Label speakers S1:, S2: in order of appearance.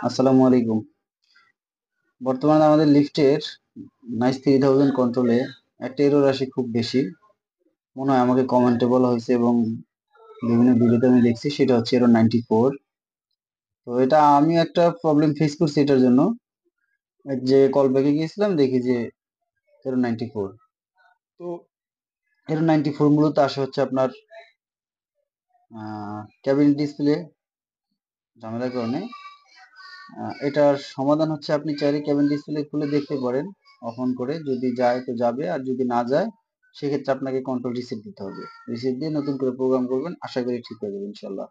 S1: আসসালামু আলাইকুম। বর্তমানে আমাদের লিফটের নাইস 3000 কন্ট্রোলে একটা এরর আসে খুব বেশি। মনে হয় আমাকে কমেন্টে বলা হয়েছে এবং বিভিন্ন ভিডিওতে আমি দেখছি, সেটা হচ্ছে এরর 94। তো এটা আমি একটা প্রবলেম ফেস করছি এটার জন্য। যে কল ব্যাকে গিয়েছিলাম, দেখি যে এরর 94। তো এরর 94 মূলত আসে হচ্ছে আপনার ক্যাবিন ডিসপ্লে ঝামেলার কারণে। এটার সমাধান হচ্ছে আপনি চাইলে কেবিন ডিসপ্লে খুলে দেখতে পারেন অফ অন করে। যদি যায় তো যাবে, আর যদি না যায় সেক্ষেত্রে আপনাকে কন্ট্রোল রিসেট দিতে হবে। রিসেট দিয়ে নতুন করে প্রোগ্রাম করবেন, আশা করি ঠিক হয়ে যাবে ইনশাল্লাহ।